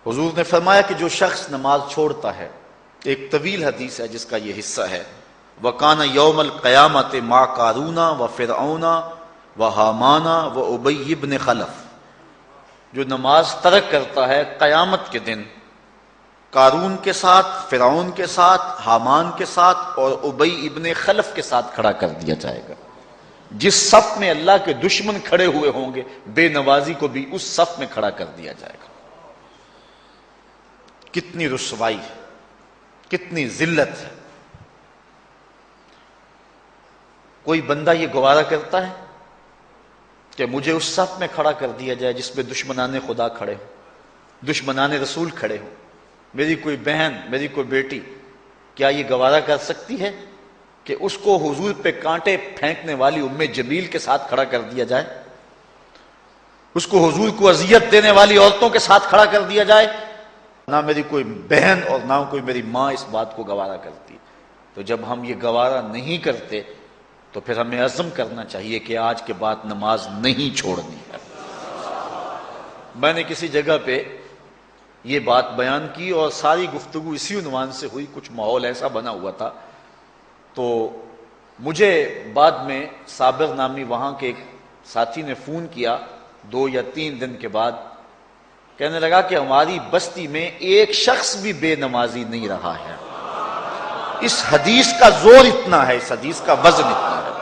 حضور نے فرمایا کہ جو شخص نماز چھوڑتا ہے، ایک طویل حدیث ہے جس کا یہ حصہ ہے، وَقَانَ يَوْمَ الْقِيَامَةِ مَعَ قَارُونَ وَفِرْعَوْنَ وَحَامَانَ وَأُبَيِّ بْنِ خَلَف، جو نماز ترک کرتا ہے قیامت کے دن قارون کے ساتھ، فرعون کے ساتھ، حامان کے ساتھ اور ابی ابن خلف کے ساتھ کھڑا کر دیا جائے گا۔ جس صف میں اللہ کے دشمن کھڑے ہوئے ہوں گے، بے نوازی کو بھی اس صف میں کھڑا کر دیا جائے گا۔ کتنی رسوائی ہے، کتنی ذلت ہے۔ کوئی بندہ یہ گوارا کرتا ہے کہ مجھے اس صف میں کھڑا کر دیا جائے جس میں دشمنان خدا کھڑے ہوں، دشمنان رسول کھڑے ہوں، میری کوئی بہن، میری کوئی بیٹی، کیا یہ گوارا کر سکتی ہے کہ اس کو حضور پہ کانٹے پھینکنے والی ام جمیل کے ساتھ کھڑا کر دیا جائے، اس کو حضور کو اذیت دینے والی عورتوں کے ساتھ کھڑا کر دیا جائے؟ نہ میری کوئی بہن اور نہ کوئی میری ماں اس بات کو گوارا کرتی۔ تو جب ہم یہ گوارا نہیں کرتے تو پھر ہمیں عزم کرنا چاہیے کہ آج کے بعد نماز نہیں چھوڑنی ہے۔ میں نے کسی جگہ پہ یہ بات بیان کی اور ساری گفتگو اسی عنوان سے ہوئی، کچھ ماحول ایسا بنا ہوا تھا، تو مجھے بعد میں صابر نامی وہاں کے ایک ساتھی نے فون کیا 2 یا 3 دن کے بعد، کہنے لگا کہ ہماری بستی میں ایک شخص بھی بے نمازی نہیں رہا ہے۔ اس حدیث کا زور اتنا ہے، اس حدیث کا وزن اتنا ہے۔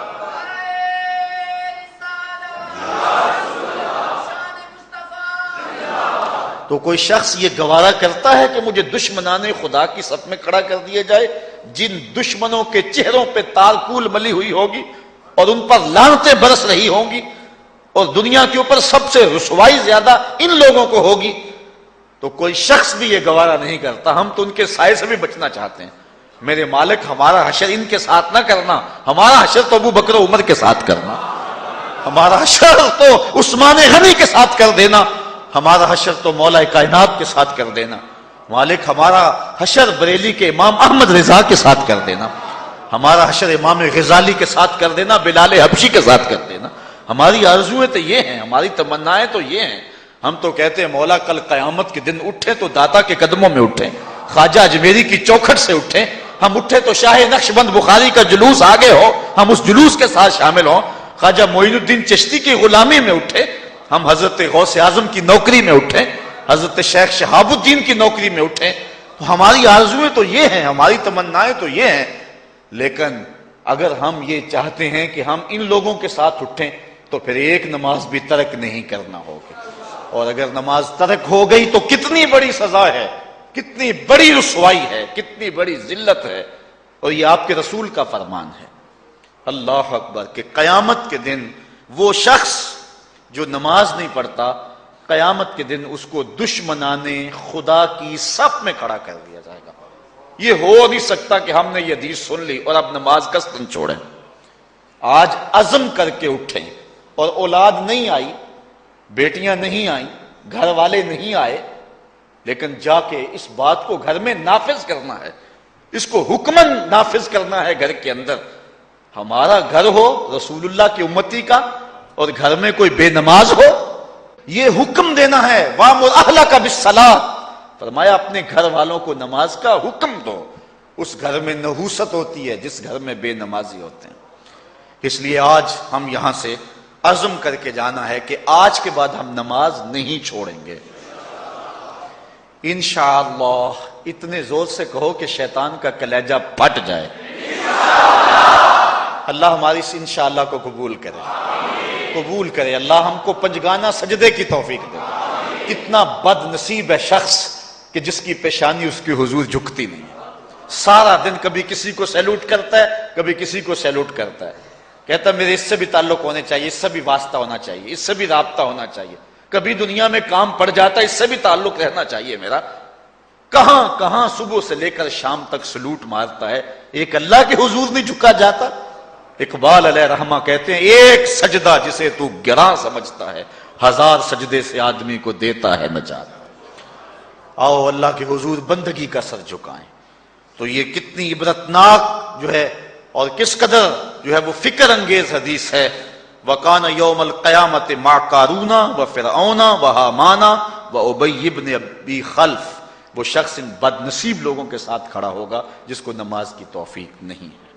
تو کوئی شخص یہ گوارا کرتا ہے کہ مجھے دشمنان خدا کی صف میں کھڑا کر دیا جائے، جن دشمنوں کے چہروں پہ تارکول ملی ہوئی ہوگی اور ان پر لعنتیں برس رہی ہوں گی، اور دنیا کے اوپر سب سے رسوائی زیادہ ان لوگوں کو ہوگی، تو کوئی شخص بھی یہ گوارا نہیں کرتا۔ ہم تو ان کے سائے سے بھی بچنا چاہتے ہیں۔ میرے مالک، ہمارا حشر ان کے ساتھ نہ کرنا، ہمارا حشر تو ابو بکر عمر کے ساتھ کرنا، ہمارا حشر تو عثمان غنی کے ساتھ کر دینا، ہمارا حشر تو مولا کائنات کے ساتھ کر دینا۔ مالک، ہمارا حشر بریلی کے امام احمد رضا کے ساتھ کر دینا، ہمارا حشر امام غزالی کے ساتھ کر دینا، بلال حبشی کے ساتھ کر دینا۔ ہماری آرزویں تو یہ ہیں، ہماری تمنائیں تو یہ ہیں۔ ہم تو کہتے ہیں مولا کل قیامت کے دن اٹھیں تو داتا کے قدموں میں اٹھیں، خواجہ اجمیری کی چوکھٹ سے اٹھیں، ہم اٹھے تو شاہ نقشبند بخاری کا جلوس آگے ہو، ہم اس جلوس کے ساتھ شامل ہوں، خواجہ معین الدین چشتی کی غلامی میں اٹھے، ہم حضرت غوث اعظم کی نوکری میں اٹھیں، حضرت شیخ شہاب الدین کی نوکری میں اٹھیں۔ تو ہماری آرزویں تو یہ ہیں، ہماری تمنائیں تو یہ ہیں، لیکن اگر ہم یہ چاہتے ہیں کہ ہم ان لوگوں کے ساتھ اٹھیں تو پھر ایک نماز بھی ترک نہیں کرنا ہوگا، اور اگر نماز ترک ہو گئی تو کتنی بڑی سزا ہے، کتنی بڑی رسوائی ہے، کتنی بڑی ذلت ہے، اور یہ آپ کے رسول کا فرمان ہے۔ اللہ اکبر، کہ قیامت کے دن وہ شخص جو نماز نہیں پڑھتا، قیامت کے دن اس کو دشمنان خدا کی صف میں کھڑا کر دیا جائے گا۔ یہ ہو نہیں سکتا کہ ہم نے یہ حدیث سن لی اور اب نماز قصدن چھوڑیں۔ آج عزم کر کے اٹھیں، اور اولاد نہیں آئی، بیٹیاں نہیں آئیں، گھر والے نہیں آئے، لیکن جا کے اس بات کو گھر میں نافذ کرنا ہے، اس کو حکمن نافذ کرنا ہے گھر کے اندر۔ ہمارا گھر ہو رسول اللہ کی امتی کا اور گھر میں کوئی بے نماز ہو، یہ حکم دینا ہے، وَأْمُرْ أَهْلَكَ بِالصَّلَاةِ، فرمایا اپنے گھر والوں کو نماز کا حکم دو۔ اس گھر میں نحوست ہوتی ہے جس گھر میں بے نمازی ہوتے ہیں۔ اس لیے آج ہم یہاں سے عزم کر کے جانا ہے کہ آج کے بعد ہم نماز نہیں چھوڑیں گے انشاءاللہ۔ اتنے زور سے کہو کہ شیطان کا کلیجہ پھٹ جائے۔ اللہ ہماری اس انشاءاللہ کو قبول کرے، قبول کرے۔ اللہ ہم کو پنجگانہ سجدے کی توفیق دے۔ کتنا بد نصیب ہے شخص کہ جس کی پیشانی اس کی حضور جھکتی نہیں ہے، سارا دن کبھی کسی کو سیلوٹ کرتا ہے، کبھی کسی کو سیلوٹ کرتا ہے، کہتا ہے میرے اس سے بھی تعلق ہونے چاہیے، اس سے بھی واسطہ ہونا چاہیے، اس سے بھی رابطہ ہونا چاہیے، کبھی دنیا میں کام پڑ جاتا ہے، اس سے بھی تعلق رہنا چاہیے میرا۔ کہاں کہاں صبح سے لے کر شام تک سلوٹ مارتا ہے، ایک اللہ کے حضور نہیں جھکا جاتا۔ اقبال علیہ رحمہ کہتے ہیں ایک سجدہ جسے تو گراں سمجھتا ہے، 1000 سجدے سے آدمی کو دیتا ہے نجات۔ آؤ اللہ کے حضور بندگی کا سر جھکائیں۔ تو یہ کتنی عبرتناک جو ہے اور کس قدر جو ہے وہ فکر انگیز حدیث ہے۔ وَقَانَ يَوْمَ الْقِيَامَةِ مَعَ قَارُونَ وَفِرْعَوْنَ وَحَامَانَ وابی بن ابی خلف، وہ شخص ان بد نصیب لوگوں کے ساتھ کھڑا ہوگا جس کو نماز کی توفیق نہیں ہے۔